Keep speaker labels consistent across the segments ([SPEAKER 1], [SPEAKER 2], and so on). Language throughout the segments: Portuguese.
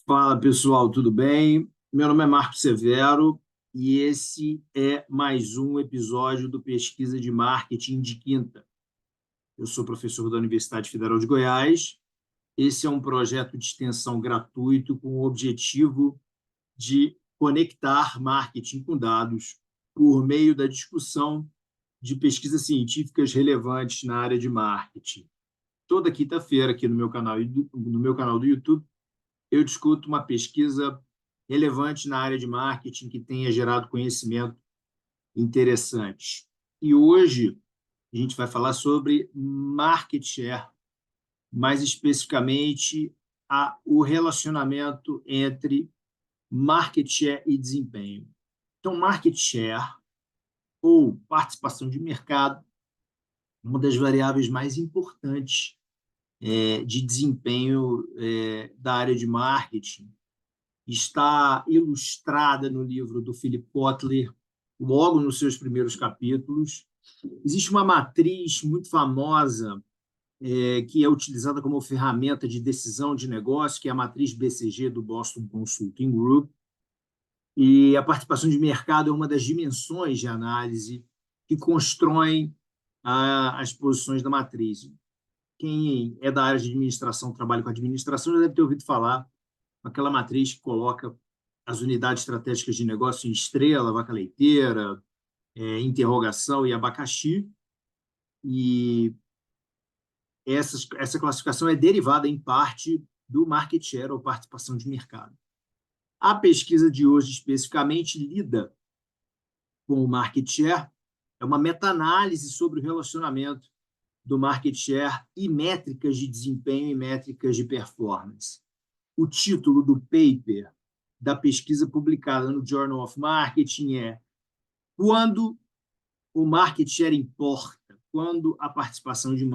[SPEAKER 1] Fala pessoal, tudo bem? Meu nome é Marco Severo e esse é mais um episódio do Pesquisa de Marketing de Quinta. Eu sou professor da Universidade Federal de Goiás. Esse é um projeto de extensão gratuito com o objetivo de conectar marketing com dados por meio da discussão de pesquisas científicas relevantes na área de marketing. Toda quinta-feira, aqui no meu canal do YouTube, eu discuto uma pesquisa relevante na área de marketing que tenha gerado conhecimento interessante. E hoje a gente vai falar sobre market share, mais especificamente o relacionamento entre market share e desempenho. Então, market share, ou participação de mercado, é uma das variáveis mais importantes de desempenho da área de marketing. Está ilustrada no livro do Philip Kotler, logo nos seus primeiros capítulos. Existe uma matriz muito famosa que é utilizada como ferramenta de decisão de negócio, que é a matriz BCG do Boston Consulting Group. E a participação de mercado é uma das dimensões de análise que constroem as posições da matriz. Quem é da área de administração, trabalha com administração, já deve ter ouvido falar aquela matriz que coloca as unidades estratégicas de negócio em estrela, vaca leiteira, interrogação e abacaxi. E essa classificação é derivada, em parte, do market share, ou participação de mercado. A pesquisa de hoje, especificamente, lida com o market share, é uma meta-análise sobre o relacionamento do market share e métricas de desempenho e métricas de performance. O título do paper da pesquisa publicada no Journal of Marketing é Quando o market share importa, quando a participação de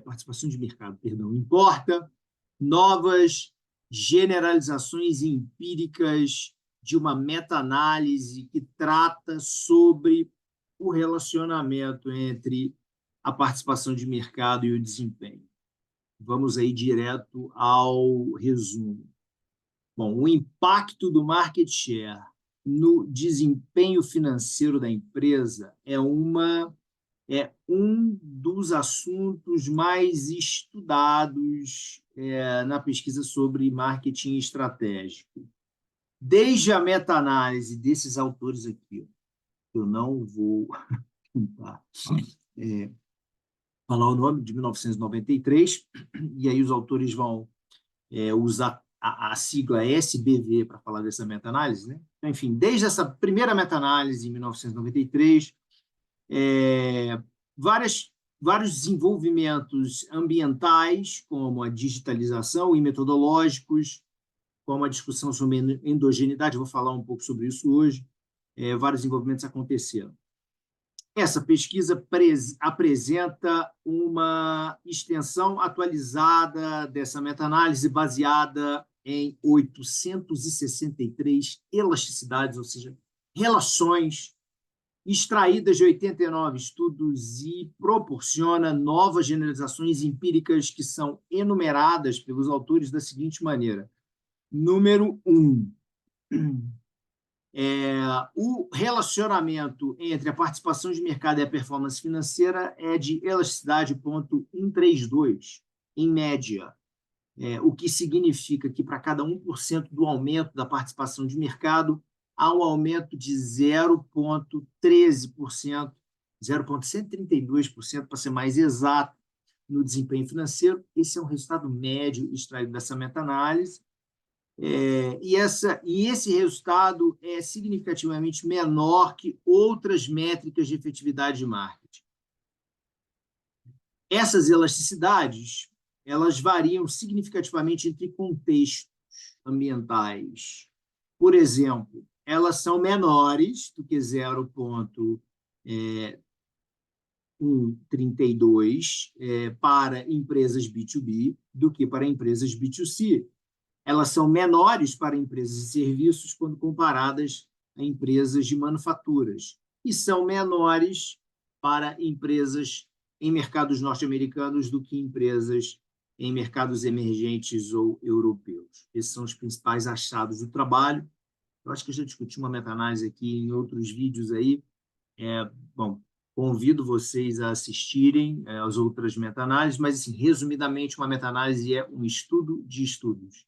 [SPEAKER 1] participação de mercado, importa, novas generalizações empíricas de uma meta-análise que trata sobre o relacionamento entre a participação de mercado e o desempenho. Vamos aí direto ao resumo. Bom, o impacto do market share no desempenho financeiro da empresa é um dos assuntos mais estudados na pesquisa sobre marketing estratégico. Desde a meta-análise desses autores aqui, eu não vou tentar falar o nome, de 1993, e aí os autores vão usar a sigla SBV para falar dessa meta-análise, né? Então, enfim, desde essa primeira meta-análise em 1993, vários desenvolvimentos ambientais, como a digitalização, e metodológicos, como a discussão sobre endogeneidade, vou falar um pouco sobre isso hoje, vários desenvolvimentos aconteceram. Essa pesquisa apresenta uma extensão atualizada dessa meta-análise baseada em 863 elasticidades, ou seja, relações extraídas de 89 estudos, e proporciona novas generalizações empíricas que são enumeradas pelos autores da seguinte maneira. Número 1. O relacionamento entre a participação de mercado e a performance financeira é de elasticidade 0,132, em média, o que significa que para cada 1% do aumento da participação de mercado, há um aumento de 0,13%, 0,132%, para ser mais exato, no desempenho financeiro. Esse é um resultado médio extraído dessa meta-análise. E esse resultado é significativamente menor que outras métricas de efetividade de marketing. Essas elasticidades, elas variam significativamente entre contextos ambientais. Por exemplo, elas são menores do que 0,132 para empresas B2B do que para empresas B2C. Elas são menores para empresas de serviços quando comparadas a empresas de manufaturas, e são menores para empresas em mercados norte-americanos do que empresas em mercados emergentes ou europeus. Esses são os principais achados do trabalho. Eu acho que eu já discuti uma meta-análise aqui em outros vídeos aí. Bom, convido vocês a assistirem às outras meta-análises, mas, assim, resumidamente, uma meta-análise é um estudo de estudos.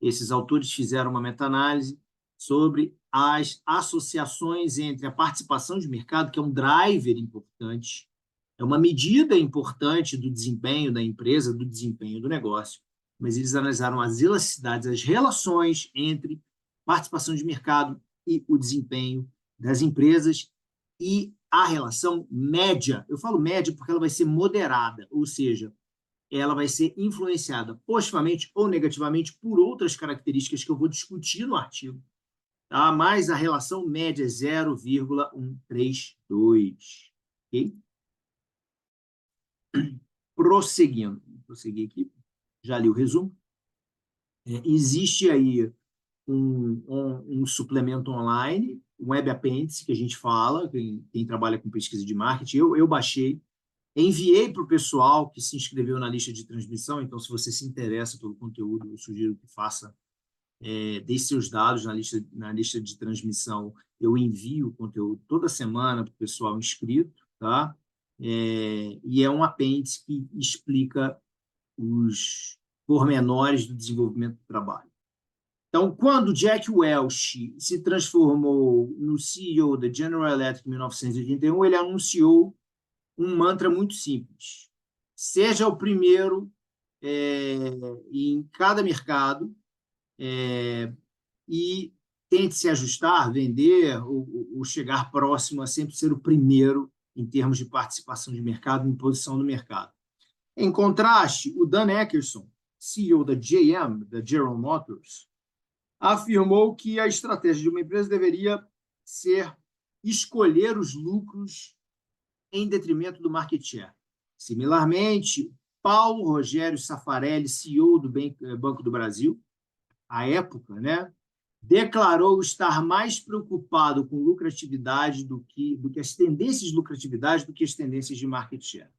[SPEAKER 1] Esses autores fizeram uma meta-análise sobre as associações entre a participação de mercado, que é um driver importante, é uma medida importante do desempenho da empresa, do desempenho do negócio, mas eles analisaram as elasticidades, as relações entre participação de mercado e o desempenho das empresas e a relação média. Eu falo média porque ela vai ser moderada, ou seja, ela vai ser influenciada positivamente ou negativamente por outras características que eu vou discutir no artigo, tá? Mas a relação média é 0,132. Ok? Prosseguindo. Vou seguir aqui. Já li o resumo. Existe aí um suplemento online, um web apêndice, que a gente fala, quem trabalha com pesquisa de marketing. Eu baixei, enviei para o pessoal que se inscreveu na lista de transmissão. Então, se você se interessa pelo conteúdo, eu sugiro que faça, deixe seus dados na lista de transmissão. Eu envio o conteúdo toda semana para o pessoal inscrito, tá? E é um apêndice que explica os pormenores do desenvolvimento do trabalho. Então, quando Jack Welch se transformou no CEO da General Electric em 1981, ele anunciou um mantra muito simples: seja o primeiro em cada mercado e tente se ajustar, vender ou chegar próximo a sempre ser o primeiro em termos de participação de mercado, em posição no mercado. Em contraste, o Dan Eckerson, CEO da GM, da General Motors, afirmou que a estratégia de uma empresa deveria ser escolher os lucros em detrimento do market share. Similarmente, Paulo Rogério Saffarelli, CEO do Banco do Brasil, à época, né, declarou estar mais preocupado com lucratividade do que as tendências de lucratividade do que as tendências de market share.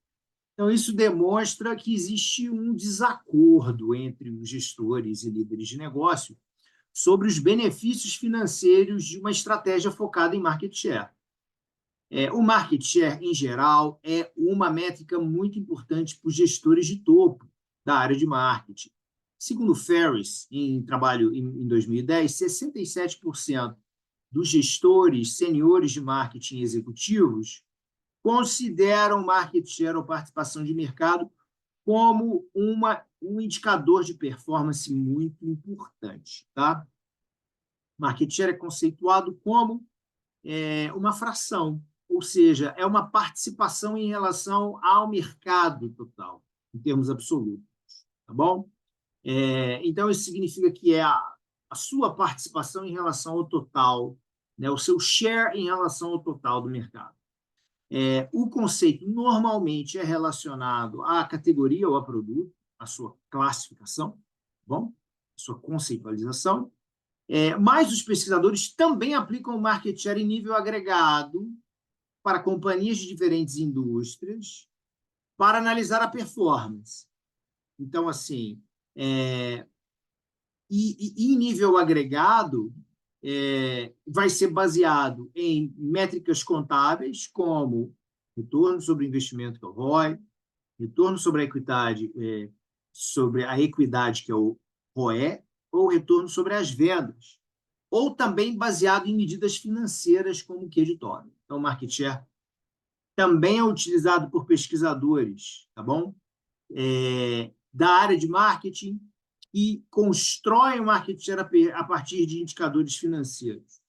[SPEAKER 1] Então, isso demonstra que existe um desacordo entre os gestores e líderes de negócio sobre os benefícios financeiros de uma estratégia focada em market share. O market share, em geral, é uma métrica muito importante para os gestores de topo da área de marketing. Segundo Ferris, em trabalho em 2010, 67% dos gestores seniores de marketing executivos consideram market share ou participação de mercado como um indicador de performance muito importante. Tá? Market share é conceituado como uma fração, ou seja, é uma participação em relação ao mercado total, em termos absolutos. Tá bom? Então, isso significa que é a sua participação em relação ao total, né, o seu share em relação ao total do mercado. O conceito normalmente é relacionado à categoria ou a produto, a sua classificação, tá bom? A sua conceitualização, mas os pesquisadores também aplicam o market share em nível agregado para companhias de diferentes indústrias para analisar a performance. Então, assim, em nível agregado, vai ser baseado em métricas contábeis, como retorno sobre o investimento, que é o ROI, retorno sobre a equidade, que é o ROE, ou retorno sobre as vendas, ou também baseado em medidas financeiras, como o creditório. Então, o market share também é utilizado por pesquisadores, tá bom? Da área de marketing, e constroem o market share a partir de indicadores financeiros.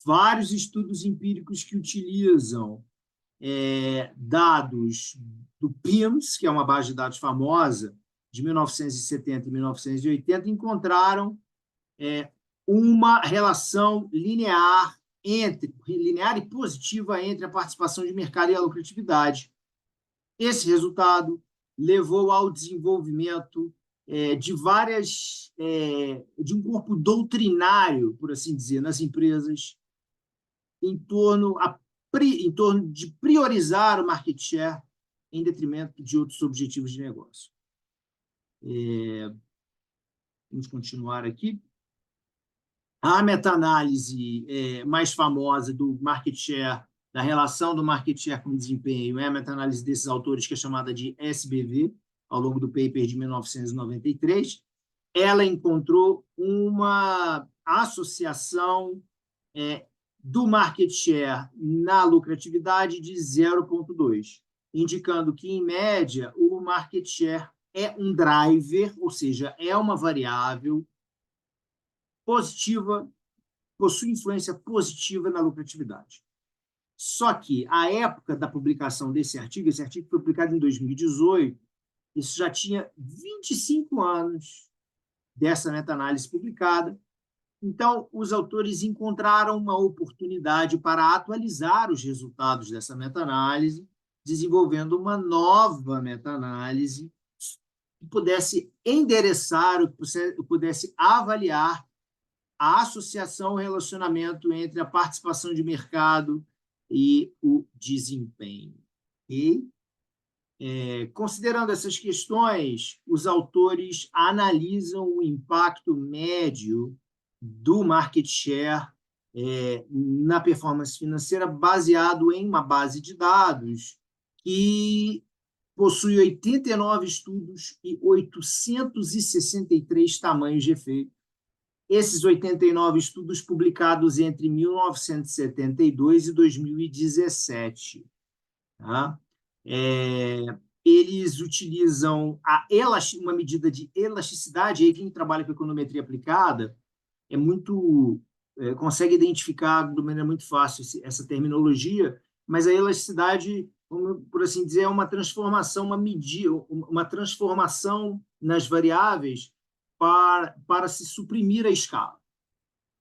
[SPEAKER 1] Vários estudos empíricos que utilizam dados do PIMS, que é uma base de dados famosa, de 1970 e 1980, encontraram uma relação linear e positiva entre a participação de mercado e a lucratividade. Esse resultado levou ao desenvolvimento de um corpo doutrinário, por assim dizer, nas empresas, em torno de priorizar o market share em detrimento de outros objetivos de negócio. Vamos continuar aqui. A meta-análise mais famosa do market share, da relação do market share com o desempenho, é a meta-análise desses autores, que é chamada de SBV, ao longo do paper de 1993. Ela encontrou uma associação do market share na lucratividade de 0,2, indicando que, em média, o market share é um driver, ou seja, é uma variável positiva, possui influência positiva na lucratividade. Só que, à época da publicação desse artigo, esse artigo foi publicado em 2018, isso já tinha 25 anos dessa meta-análise publicada. Então, os autores encontraram uma oportunidade para atualizar os resultados dessa meta-análise, desenvolvendo uma nova meta-análise que pudesse endereçar, que pudesse avaliar a associação, o relacionamento entre a participação de mercado e o desempenho. E, considerando essas questões, os autores analisam o impacto médio do market share na performance financeira, baseado em uma base de dados que possui 89 estudos e 863 tamanhos de efeito. Esses 89 estudos publicados entre 1972 e 2017. Tá? Eles utilizam uma medida de elasticidade. Aí quem trabalha com econometria aplicada consegue identificar de maneira muito fácil essa terminologia, mas a elasticidade, por assim dizer, é uma transformação, uma transformação nas variáveis para se suprimir a escala,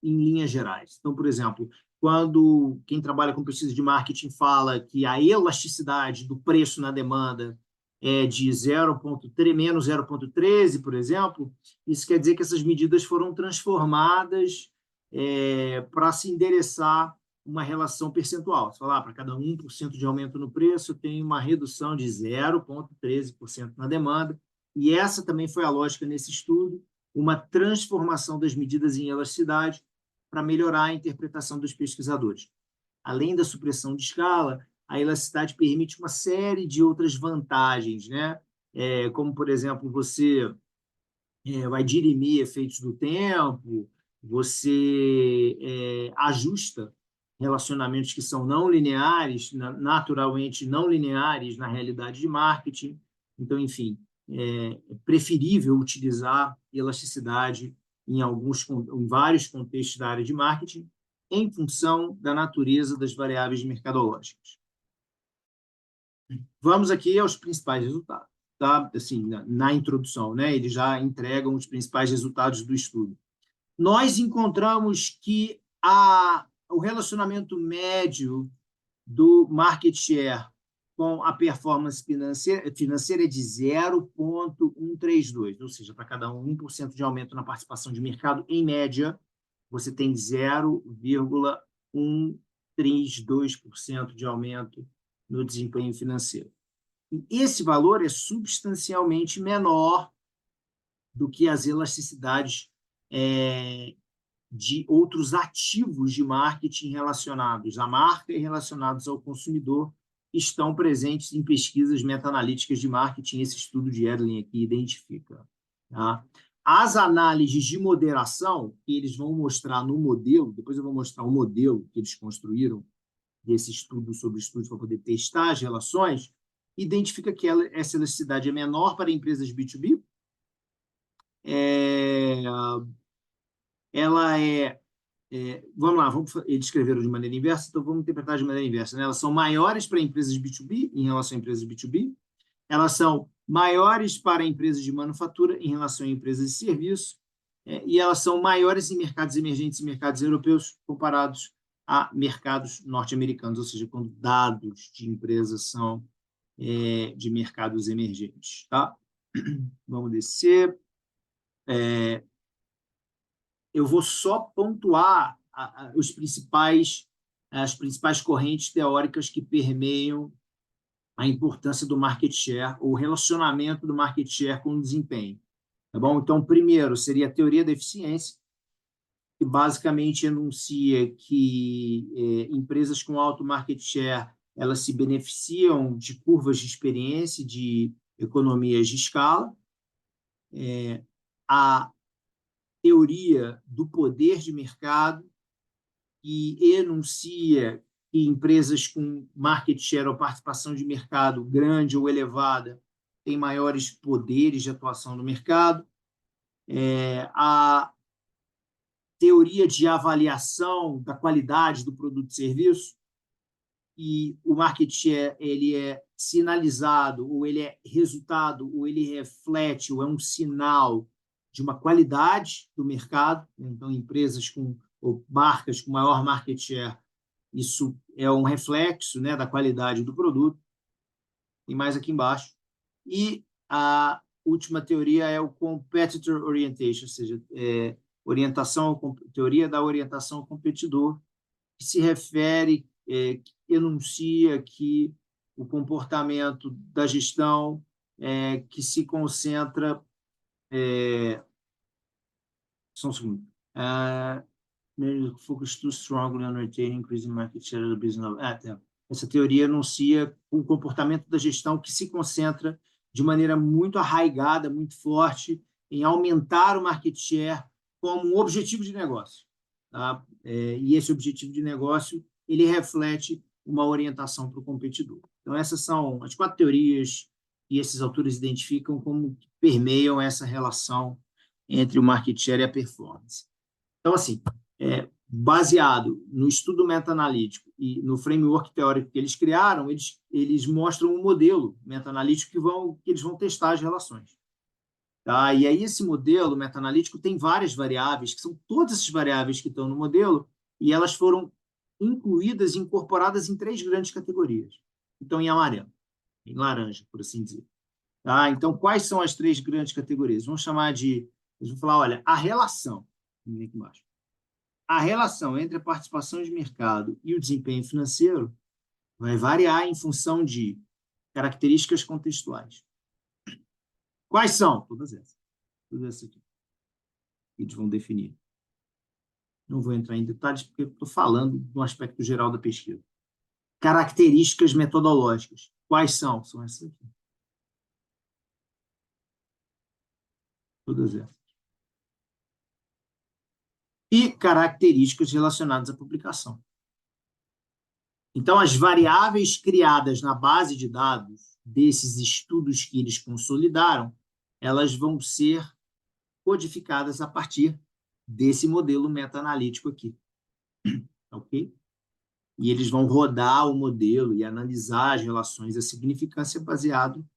[SPEAKER 1] em linhas gerais. Então, por exemplo, quando quem trabalha com pesquisa de marketing fala que a elasticidade do preço na demanda é de menos 0,13, por exemplo, isso quer dizer que essas medidas foram transformadas para se endereçar uma relação percentual. Você fala, para cada 1% de aumento no preço, tem uma redução de 0,13% na demanda, e essa também foi a lógica nesse estudo, uma transformação das medidas em elasticidade para melhorar a interpretação dos pesquisadores. Além da supressão de escala, a elasticidade permite uma série de outras vantagens, né? Como, por exemplo, você vai dirimir efeitos do tempo, você ajusta relacionamentos que são não lineares, naturalmente não lineares na realidade de marketing. Então, enfim, é preferível utilizar elasticidade em vários contextos da área de marketing, em função da natureza das variáveis mercadológicas. Vamos aqui aos principais resultados. Tá? Assim, na introdução, né? Eles já entregam os principais resultados do estudo. Nós encontramos que o relacionamento médio do market share com a performance financeira é de 0,132, ou seja, para cada 1% de aumento na participação de mercado, em média, você tem 0,132% de aumento no desempenho financeiro. E esse valor é substancialmente menor do que as elasticidades de outros ativos de marketing relacionados à marca e relacionados ao consumidor, estão presentes em pesquisas meta-analíticas de marketing. Esse estudo de Edlin aqui identifica. Tá? As análises de moderação, que eles vão mostrar no modelo, depois eu vou mostrar o modelo que eles construíram desse estudo sobre estudos para poder testar as relações, identifica que essa elasticidade é menor para empresas B2B, ela vamos lá, eles escreveram de maneira inversa, então vamos interpretar de maneira inversa. Né? Elas são maiores para empresas B2B em relação a empresas B2B, elas são maiores para empresas de manufatura em relação a empresas de serviço, e elas são maiores em mercados emergentes e mercados europeus comparados a mercados norte-americanos, ou seja, quando dados de empresas são de mercados emergentes. Tá? Vamos descer. Eu vou só pontuar as principais correntes teóricas que permeiam a importância do market share, ou o relacionamento do market share com o desempenho. Tá bom? Então, primeiro seria a teoria da eficiência, que basicamente enuncia que empresas com alto market share elas se beneficiam de curvas de experiência, de economias de escala. A teoria do poder de mercado, que enuncia que empresas com market share ou participação de mercado grande ou elevada têm maiores poderes de atuação no mercado. A teoria de avaliação da qualidade do produto e serviço, e o market share ele é sinalizado, ou ele é resultado, ou ele reflete, ou é um sinal de uma qualidade do mercado. Então, empresas ou marcas com maior market share, isso é um reflexo, né, da qualidade do produto. E mais aqui embaixo. E a última teoria é o competitor orientation, ou seja, teoria da orientação ao competidor, que se refere, que enuncia que o comportamento da gestão que se concentra... só um segundo. Focus too strongly on retaining increasing market share of the business. Essa teoria enuncia o comportamento da gestão que se concentra de maneira muito arraigada, muito forte, em aumentar o market share como um objetivo de negócio. Tá? E esse objetivo de negócio ele reflete uma orientação para o competidor. Então, essas são as 4 teorias que esses autores identificam como que permeiam essa relação entre o market share e a performance. Então, assim, baseado no estudo meta-analítico e no framework teórico que eles criaram, eles mostram um modelo meta-analítico que eles vão testar as relações. Tá? E aí esse modelo meta-analítico tem várias variáveis, que são todas essas variáveis que estão no modelo, e elas foram incluídas e incorporadas em 3 grandes categorias. Então, em amarelo, em laranja, por assim dizer. Tá? Então, quais são as 3 grandes categorias? Vamos chamar de... Eles vão falar, olha, a relação... Aqui embaixo. A relação entre a participação de mercado e o desempenho financeiro vai variar em função de características contextuais. Quais são? Todas essas. Todas essas aqui. Eles vão definir. Não vou entrar em detalhes, porque estou falando do aspecto geral da pesquisa. Características metodológicas. Quais são? São essas aqui. Todas essas. E características relacionadas à publicação. Então, as variáveis criadas na base de dados desses estudos que eles consolidaram, elas vão ser codificadas a partir desse modelo meta-analítico aqui. Ok? E eles vão rodar o modelo e analisar as relações, a significância baseado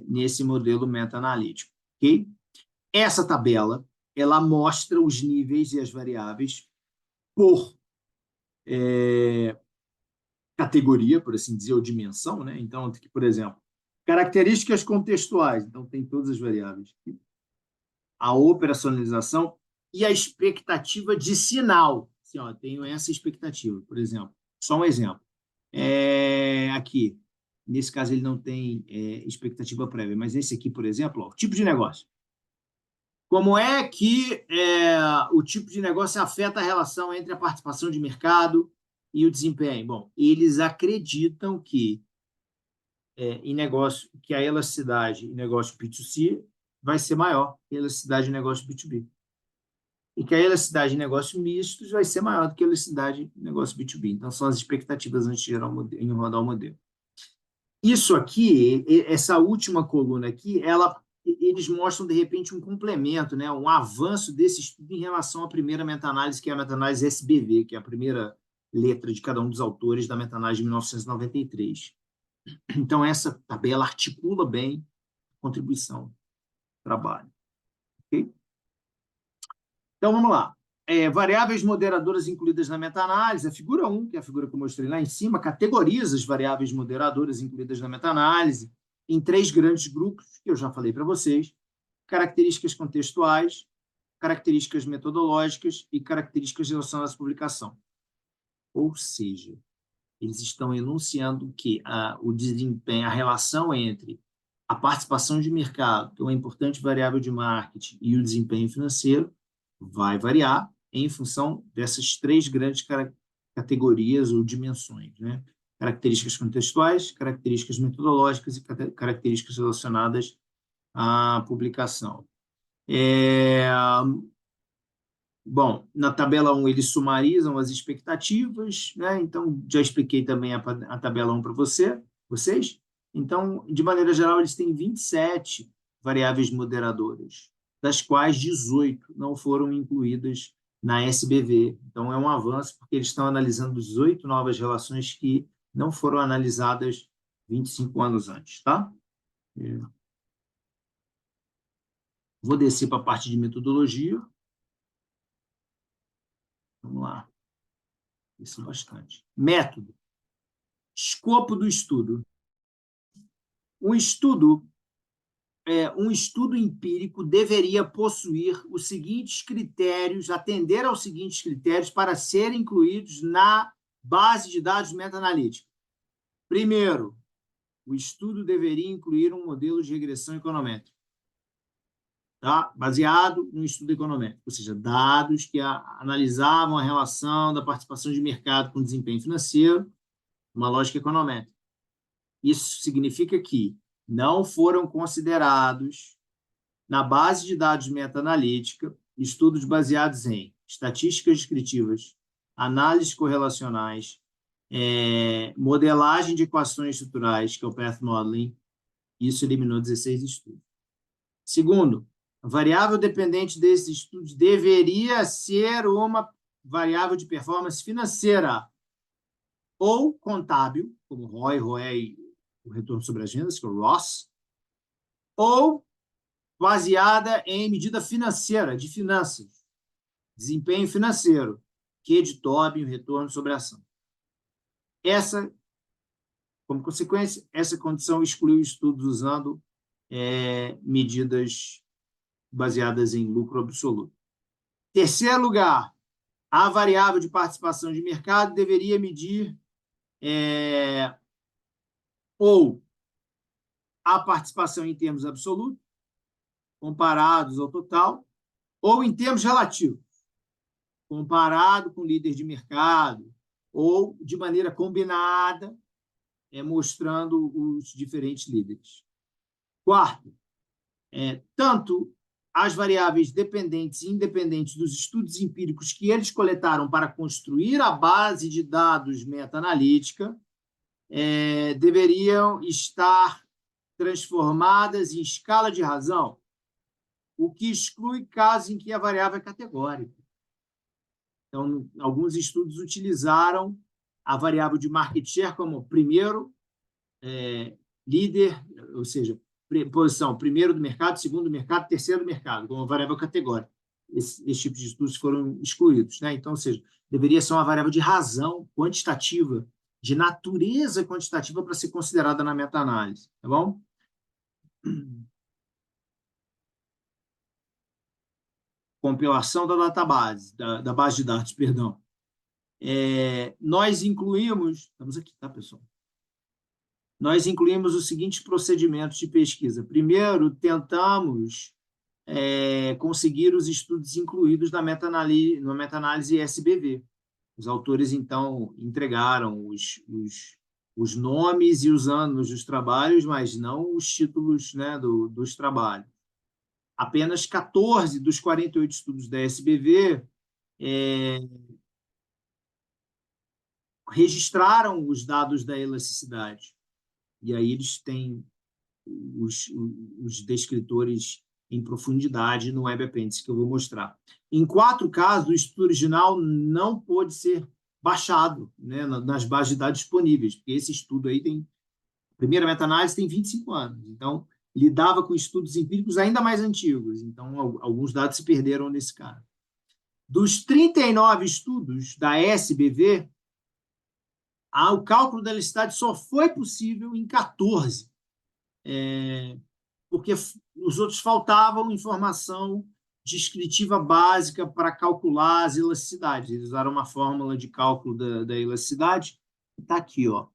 [SPEAKER 1] nesse modelo meta-analítico. Ok? Essa tabela, ela mostra os níveis e as variáveis por categoria, por assim dizer, ou dimensão, né? Então, aqui, por exemplo, características contextuais, então tem todas as variáveis. A operacionalização e a expectativa de sinal. Assim, ó, tenho essa expectativa, por exemplo. Só um exemplo. Aqui, nesse caso, ele não tem expectativa prévia, mas esse aqui, por exemplo, ó, o tipo de negócio. Como é que o tipo de negócio afeta a relação entre a participação de mercado e o desempenho? Bom, eles acreditam que em negócio, que a elasticidade em negócio B2C vai ser maior que a elasticidade em negócio B2B. E que a elasticidade em negócio mistos vai ser maior do que a elasticidade em negócio B2B. Então, são as expectativas antes de em rodar o modelo. Isso aqui, essa última coluna aqui, eles mostram, de repente, um complemento, né? Um avanço desse estudo em relação à primeira meta-análise, que é a meta-análise SBV, que é a primeira letra de cada um dos autores da meta-análise de 1993. Então, essa tabela articula bem a contribuição do trabalho. Okay? Então, vamos lá. Variáveis moderadoras incluídas na meta-análise. A figura 1, que é a figura que eu mostrei lá em cima, categoriza as variáveis moderadoras incluídas na meta-análise em 3 grandes grupos, que eu já falei para vocês: características contextuais, características metodológicas e características relacionadas à publicação. Ou seja, eles estão enunciando que o desempenho, a relação entre a participação de mercado, que é uma importante variável de marketing, e o desempenho financeiro, vai variar em função dessas três grandes categorias ou dimensões, né? Características contextuais, características metodológicas e características relacionadas à publicação. Bom, na tabela 1 eles sumarizam as expectativas, né? Então, já expliquei também a tabela 1 para vocês. Então, de maneira geral, eles têm 27 variáveis moderadoras, das quais 18 não foram incluídas na SBV. Então, é um avanço, porque eles estão analisando 18 novas relações que não foram analisadas 25 anos antes, tá? Vou descer para a parte de metodologia. Vamos lá. Isso bastante. Método. Escopo do estudo. Um estudo empírico deveria possuir os seguintes critérios, atender aos seguintes critérios para serem incluídos na base de dados meta-analítica. Primeiro, o estudo deveria incluir um modelo de regressão econométrica, tá? Baseado no estudo econométrico, ou seja, dados que analisavam a relação da participação de mercado com desempenho financeiro, uma lógica econométrica. Isso significa que não foram considerados, na base de dados meta-analítica, estudos baseados em estatísticas descritivas, análises correlacionais, modelagem de equações estruturais, que é o Path Modeling. Isso eliminou 16 estudos. Segundo, a variável dependente desses estudos deveria ser uma variável de performance financeira ou contábil, como ROI, ROE, o retorno sobre as vendas, que é o ROS, ou baseada em medida financeira, de finanças, desempenho financeiro, que é de Tobin, o retorno sobre a ação. Como consequência, essa condição excluiu estudos usando medidas baseadas em lucro absoluto. Terceiro lugar, a variável de participação de mercado deveria medir ou a participação em termos absolutos, comparados ao total, ou em termos relativos, comparado com o líder de mercado, ou de maneira combinada, mostrando os diferentes líderes. Quarto, tanto as variáveis dependentes e independentes dos estudos empíricos que eles coletaram para construir a base de dados meta-analítica deveriam estar transformadas em escala de razão, o que exclui casos em que a variável é categórica. Então, alguns estudos utilizaram a variável de market share como primeiro líder, ou seja, posição primeiro do mercado, segundo do mercado, terceiro do mercado, como variável categórica. Esse tipo de estudos foram excluídos, né? Então, ou seja, deveria ser uma variável de razão quantitativa, de natureza quantitativa para ser considerada na meta-análise, tá bom? Compilação da database, da base de dados, perdão. Nós incluímos, estamos aqui, tá, pessoal? Nós incluímos os seguintes procedimentos de pesquisa. Primeiro, tentamos conseguir os estudos incluídos na meta-análise SBV. Os autores, então, entregaram os nomes e os anos dos trabalhos, mas não os títulos, né, dos trabalhos. Apenas 14 dos 48 estudos da SBV registraram os dados da elasticidade. E aí eles têm os descritores em profundidade no Web Appendice, que eu vou mostrar. Em 4 casos, o estudo original não pôde ser baixado, né, nas bases de dados disponíveis, porque esse estudo aí a primeira meta-análise tem 25 anos, então lidava com estudos empíricos ainda mais antigos, então alguns dados se perderam nesse caso. Dos 39 estudos da SBV, o cálculo da elasticidade só foi possível em 14, porque os outros faltavam informação descritiva básica para calcular as elasticidades. Eles usaram uma fórmula de cálculo da elasticidade, está aqui, ó.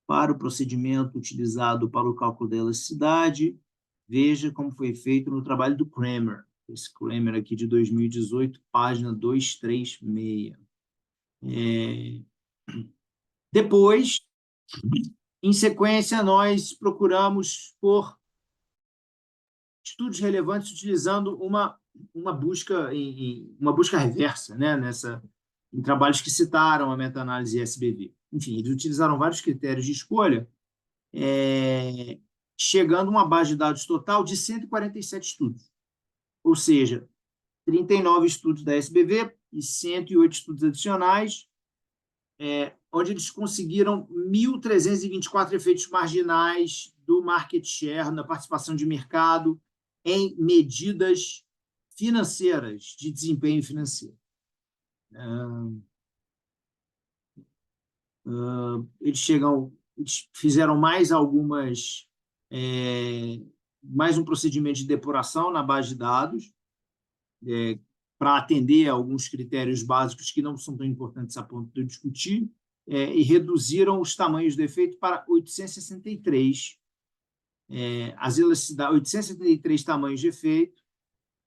[SPEAKER 1] para o procedimento utilizado para o cálculo da elasticidade. Veja como foi feito no trabalho do Kramer. Esse Kramer aqui de 2018, página 236. Depois, em sequência, nós procuramos por estudos relevantes utilizando uma busca uma busca reversa, né, em trabalhos que citaram a meta-análise SBV. Enfim, eles utilizaram vários critérios de escolha, chegando a uma base de dados total de 147 estudos, ou seja, 39 estudos da SBV e 108 estudos adicionais, onde eles conseguiram 1.324 efeitos marginais do market share, na participação de mercado, em medidas financeiras, de desempenho financeiro. Eles fizeram mais mais um procedimento de depuração na base de dados, para atender a alguns critérios básicos que não são tão importantes a ponto de eu discutir, e reduziram os tamanhos do efeito para 863, 873 tamanhos de efeito,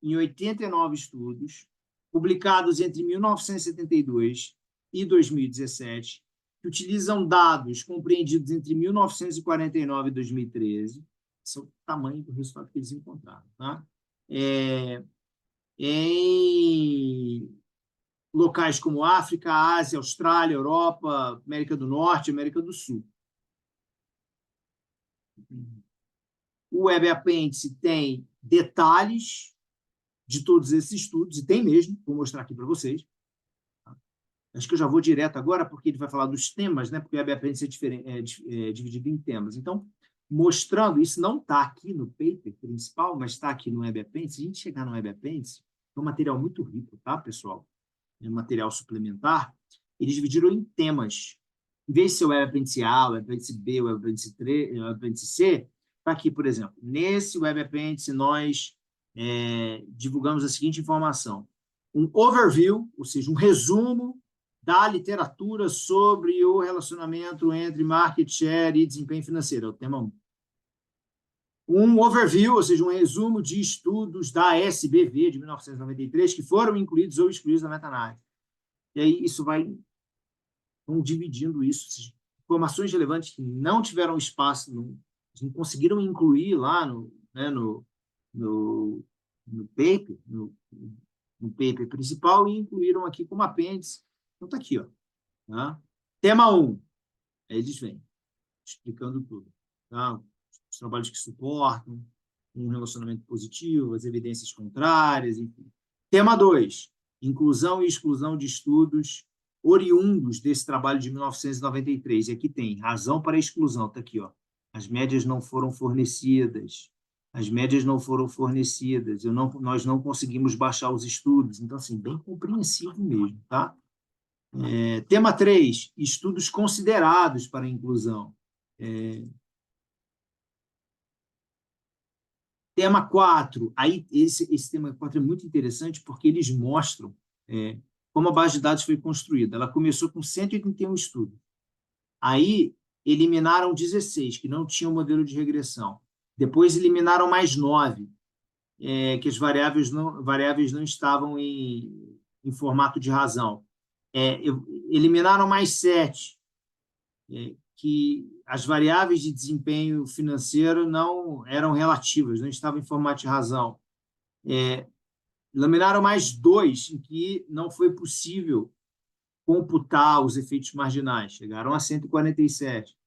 [SPEAKER 1] em 89 estudos, publicados entre 1972 e 2017, que utilizam dados compreendidos entre 1949 e 2013, esse é o tamanho do resultado que eles encontraram, tá? Em locais como África, Ásia, Austrália, Europa, América do Norte, América do Sul. O Web Apêndice tem detalhes de todos esses estudos, e tem mesmo, vou mostrar aqui para vocês. Acho que eu já vou direto agora, porque ele vai falar dos temas, né? Porque o Web Apêndice é dividido em temas. Então, mostrando, isso não está aqui no paper principal, mas está aqui no Web Apêndice. Se a gente chegar no Web Apêndice, é um material muito rico, tá, pessoal? É um material suplementar. Eles dividiram em temas. Em vez de ser o Web Apêndice A, o Web Apêndice B, o Web Apêndice 3, o Web Apêndice C, está aqui, por exemplo. Nesse Web Apêndice, nós divulgamos a seguinte informação. Um overview, ou seja, um resumo da literatura sobre o relacionamento entre market share e desempenho financeiro, é o tema 1. Um overview, ou seja, um resumo de estudos da SBV de 1993 que foram incluídos ou excluídos na meta-análise. E aí isso vão dividindo isso. Informações relevantes que não tiveram espaço, não conseguiram incluir lá no paper, no paper principal, e incluíram aqui como apêndice. Então está aqui, ó. Tá? Tema 1. Aí eles vêm explicando tudo. Tá? Os trabalhos que suportam um relacionamento positivo, as evidências contrárias, enfim. Tema 2. Inclusão e exclusão de estudos oriundos desse trabalho de 1993. E aqui tem razão para a exclusão. Está aqui, ó. As médias não foram fornecidas. As médias não foram fornecidas. Nós não conseguimos baixar os estudos. Então, assim, bem compreensivo mesmo, tá? Tema 3, estudos considerados para a inclusão. Tema 4, aí esse tema 4 é muito interessante porque eles mostram como a base de dados foi construída. Ela começou com 181 estudos. Aí eliminaram 16, que não tinham modelo de regressão. Depois eliminaram mais 9, que as variáveis não estavam em formato de razão. Eliminaram mais 7, que as variáveis de desempenho financeiro não eram relativas, não estavam em formato de razão. Eliminaram mais 2, em que não foi possível computar os efeitos marginais, chegaram a 147.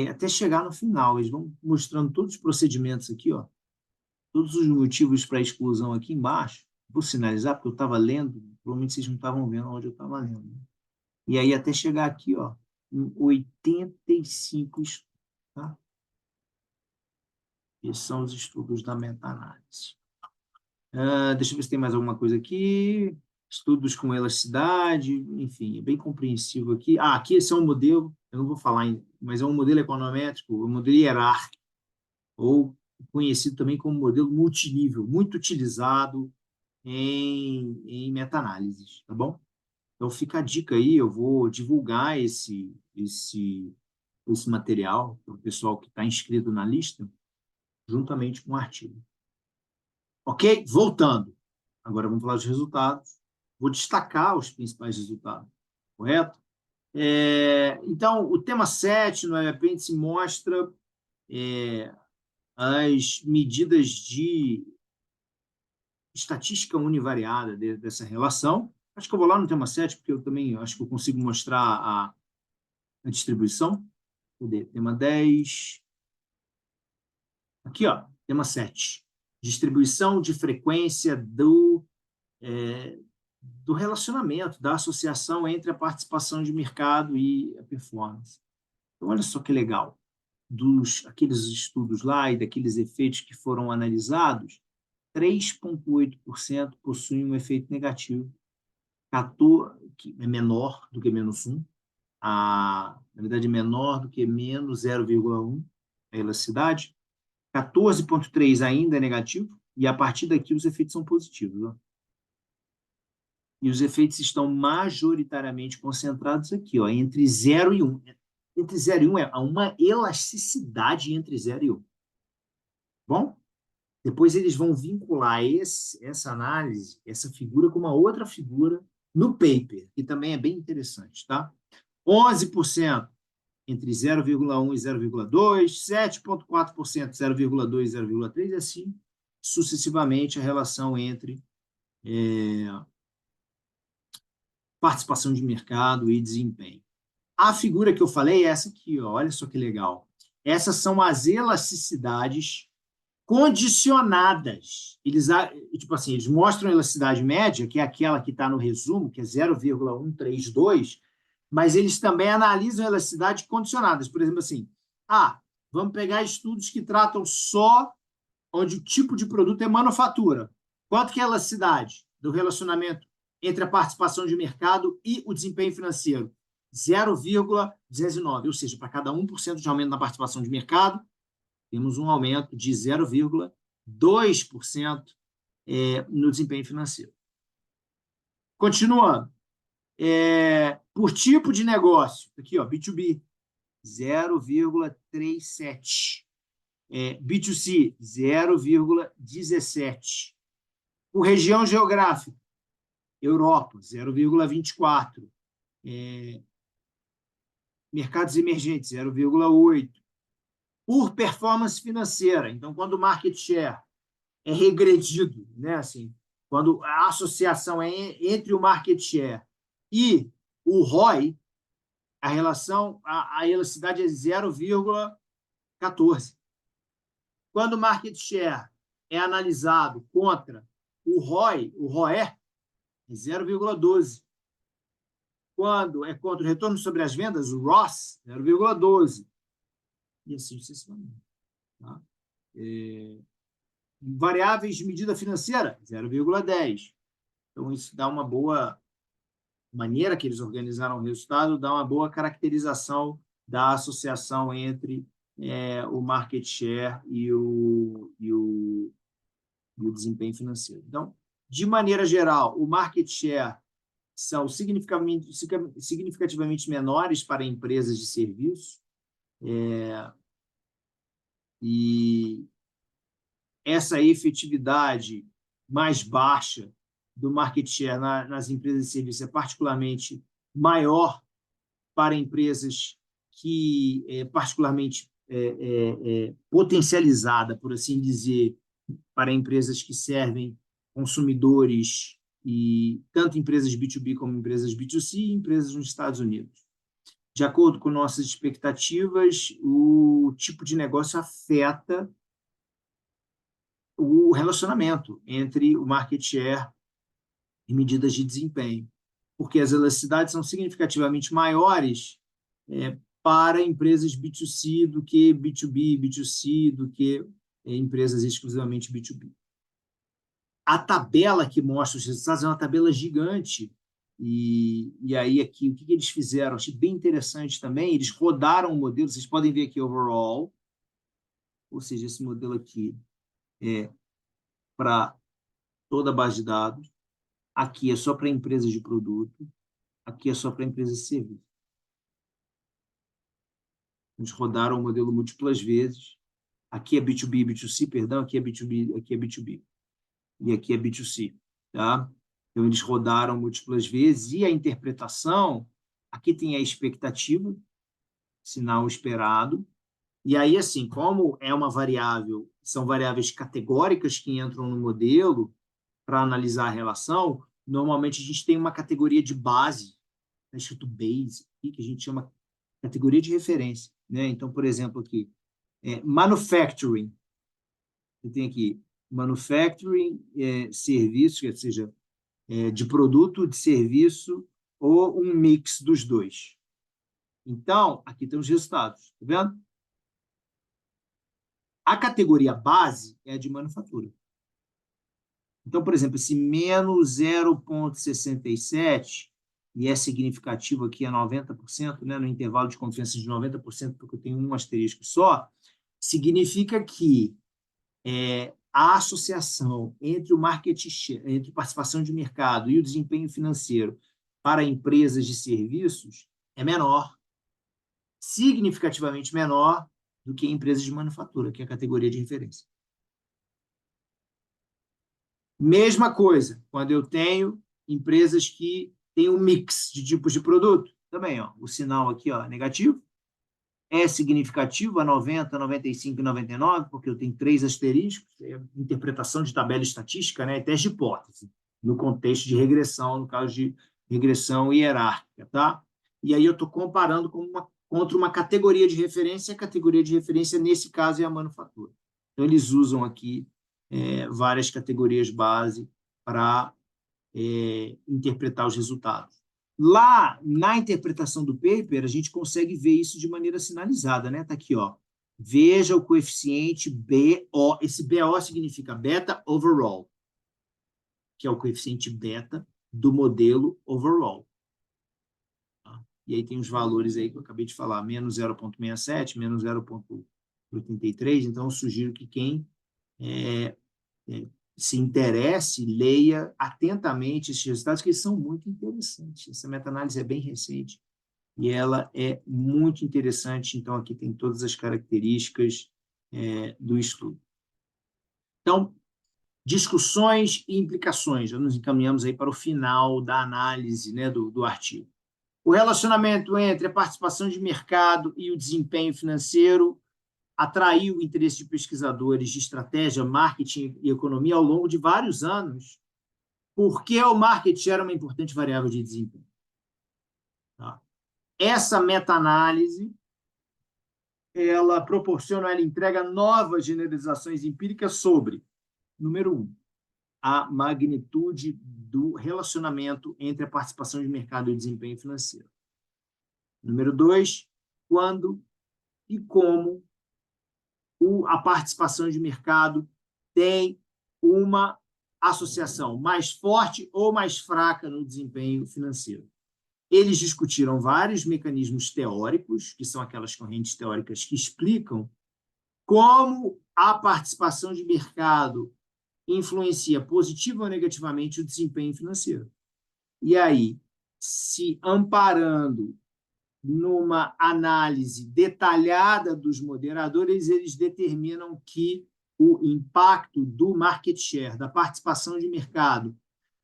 [SPEAKER 1] Até chegar no final, eles vão mostrando todos os procedimentos aqui, ó, todos os motivos para a exclusão aqui embaixo. Vou sinalizar, porque eu estava lendo, provavelmente vocês não estavam vendo onde eu estava lendo. E aí até chegar aqui, ó, em 85 estudos. Tá? Esses são os estudos da meta-análise. Deixa eu ver se tem mais alguma coisa aqui. Estudos com elasticidade, enfim, é bem compreensível aqui. Aqui esse é um modelo, eu não vou falar ainda, mas é um modelo econométrico, um modelo hierárquico, ou conhecido também como modelo multinível, muito utilizado em meta-análises, tá bom? Então fica a dica aí, eu vou divulgar esse esse material para o pessoal que está inscrito na lista, juntamente com o artigo. Ok? Voltando. Agora vamos falar dos resultados. Vou destacar os principais resultados, correto? Então, o tema 7 no apêndice mostra as medidas de estatística univariada dessa relação. Acho que eu vou lá no tema 7, porque eu também acho que eu consigo mostrar a distribuição. Cadê? Tema 10. Aqui, ó, tema 7. Distribuição de frequência do relacionamento, da associação entre a participação de mercado e a performance. Então, olha só que legal. Aqueles estudos lá e daqueles efeitos que foram analisados, 3,8% possuem um efeito negativo, 14, que é menor do que menos 1, na verdade, é menor do que menos 0,1 a elasticidade, 14,3% ainda é negativo, e a partir daqui os efeitos são positivos. Ó. E os efeitos estão majoritariamente concentrados aqui, ó, entre 0 e 1. Entre 0 e 1 há uma elasticidade entre 0 e 1. Bom? Depois eles vão vincular essa análise, essa figura, com uma outra figura no paper, que também é bem interessante. Tá? 11% entre 0,1 e 0,2, 7,4% 0,2 e 0,3, e assim sucessivamente a relação entre participação de mercado e desempenho. A figura que eu falei é essa aqui, ó, olha só que legal. Essas são as elasticidades condicionadas. Eles mostram a elasticidade média, que é aquela que está no resumo, que é 0,132, mas eles também analisam a elasticidade condicionadas. Por exemplo, assim, vamos pegar estudos que tratam só onde o tipo de produto é manufatura. Quanto que é a elasticidade do relacionamento entre a participação de mercado e o desempenho financeiro? 0,209, ou seja, para cada 1% de aumento na participação de mercado, temos um aumento de 0,2% no desempenho financeiro. Continuando. Por tipo de negócio, aqui, ó, B2B, 0,37. B2C, 0,17. Por região geográfica, Europa, 0,24. Mercados emergentes, 0,8. Por performance financeira, então, quando o market share é regredido, né, assim, quando a associação é entre o market share e o ROI, a relação, a elasticidade é 0,14. Quando o market share é analisado contra o ROI, o ROE, é 0,12. Quando é contra o retorno sobre as vendas, o ROS, 0,12. E assim sucessivamente. Tá? Variáveis de medida financeira, 0,10. Então, isso dá uma boa maneira que eles organizaram o resultado, dá uma boa caracterização da associação entre o market share e o desempenho financeiro. Então, de maneira geral, o market share são significativamente menores para empresas de serviço, e essa efetividade mais baixa do market share nas empresas de serviço é particularmente maior para empresas que particularmente potencializada, por assim dizer, para empresas que servem consumidores, e tanto empresas B2B como empresas B2C e empresas nos Estados Unidos. De acordo com nossas expectativas, o tipo de negócio afeta o relacionamento entre o market share e medidas de desempenho, porque as elasticidades são significativamente maiores para empresas B2C do que B2B, B2C, do que empresas exclusivamente B2B. A tabela que mostra os resultados é uma tabela gigante, e aí aqui, o que eles fizeram? Achei bem interessante também, eles rodaram o modelo, vocês podem ver aqui overall, ou seja, esse modelo aqui é para toda a base de dados, aqui é só para empresas de produto, aqui é só para empresas de serviço. Eles rodaram o modelo múltiplas vezes. Aqui é B2B e B2C, perdão, aqui é B2B, aqui é B2B. E aqui é B2C. Tá? Então, eles rodaram múltiplas vezes. E a interpretação, aqui tem a expectativa, sinal esperado. E aí, assim, como é uma variável, são variáveis categóricas que entram no modelo para analisar a relação, normalmente a gente tem uma categoria de base, está escrito base, que a gente chama categoria de referência. Né? Então, por exemplo, aqui, manufacturing. Você tem aqui manufacturing, serviço, ou seja, de produto, de serviço, ou um mix dos dois. Então, aqui tem os resultados, tá vendo? A categoria base é a de manufatura. Então, por exemplo, esse menos 0,67, e é significativo aqui a 90%, né, no intervalo de confiança de 90%, porque eu tenho um asterisco só, significa que a associação entre o market share, entre participação de mercado e o desempenho financeiro para empresas de serviços é menor, significativamente menor do que empresas de manufatura, que é a categoria de referência. Mesma coisa, quando eu tenho empresas que têm um mix de tipos de produto, também, ó, o sinal aqui, ó, negativo, é significativo a 90, 95 e 99, porque eu tenho 3 asteriscos, é interpretação de tabela estatística, né, teste de hipótese, no contexto de regressão, no caso de regressão hierárquica, tá? E aí eu estou comparando contra uma categoria de referência, a categoria de referência, nesse caso, é a manufatura. Então, eles usam aqui várias categorias base para interpretar os resultados. Lá, na interpretação do paper, a gente consegue ver isso de maneira sinalizada, né? Está aqui, ó. Veja o coeficiente BO. Esse BO significa beta overall, que é o coeficiente beta do modelo overall. Tá? E aí tem os valores aí que eu acabei de falar, menos 0,67, menos 0,83. Então, eu sugiro que quem se interesse, leia atentamente esses resultados, que eles são muito interessantes. Essa meta-análise é bem recente e ela é muito interessante. Então, aqui tem todas as características do estudo. Então, discussões e implicações. Já nos encaminhamos aí para o final da análise, né, do artigo. O relacionamento entre a participação de mercado e o desempenho financeiro atraiu o interesse de pesquisadores de estratégia, marketing e economia ao longo de vários anos, porque o marketing era uma importante variável de desempenho. Tá? Essa meta-análise, ela proporciona, ela entrega novas generalizações empíricas sobre, número 1, a magnitude do relacionamento entre a participação de mercado e o desempenho financeiro. Número 2, quando e como a participação de mercado tem uma associação mais forte ou mais fraca no desempenho financeiro. Eles discutiram vários mecanismos teóricos, que são aquelas correntes teóricas que explicam como a participação de mercado influencia positiva ou negativamente o desempenho financeiro. E aí, se amparando numa análise detalhada dos moderadores, eles determinam que o impacto do market share, da participação de mercado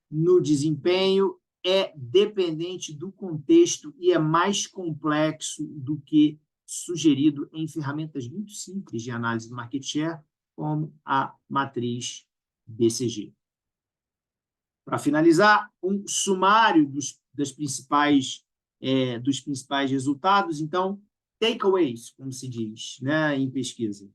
[SPEAKER 1] no desempenho, é dependente do contexto e é mais complexo do que sugerido em ferramentas muito simples de análise do market share, como a matriz BCG. Para finalizar, um sumário dos principais resultados. Então, takeaways, como se diz, né, em pesquisa.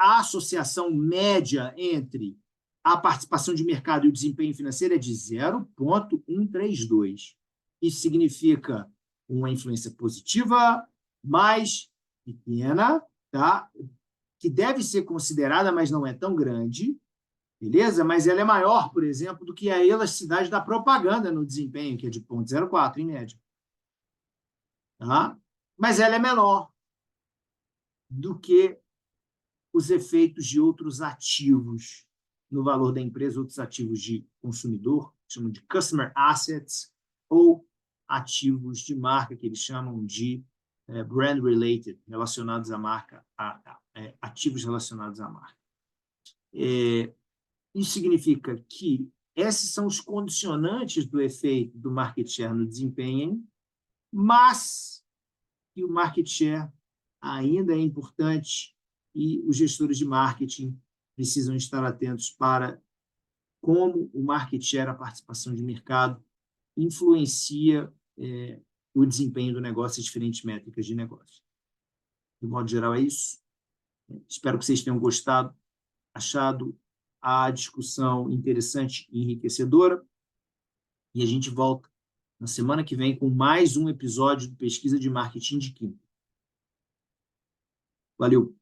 [SPEAKER 1] A associação média entre a participação de mercado e o desempenho financeiro é de 0,132. Isso significa uma influência positiva, mais pequena, tá? Que deve ser considerada, mas não é tão grande, beleza? Mas ela é maior, por exemplo, do que a elasticidade da propaganda no desempenho, que é de 0,04 em média. Tá? Mas ela é menor do que os efeitos de outros ativos no valor da empresa, outros ativos de consumidor, que chamam de customer assets, ou ativos de marca, que eles chamam de brand-related, relacionados à marca, ativos relacionados à marca. Isso significa que esses são os condicionantes do efeito do market share no desempenho, mas que o market share ainda é importante e os gestores de marketing precisam estar atentos para como o market share, a participação de mercado, influencia o desempenho do negócio e diferentes métricas de negócio. De modo geral, é isso. Espero que vocês tenham gostado, achado a discussão interessante e enriquecedora. E a gente volta na semana que vem com mais um episódio do Pesquisa de Marketing de Quinta. Valeu!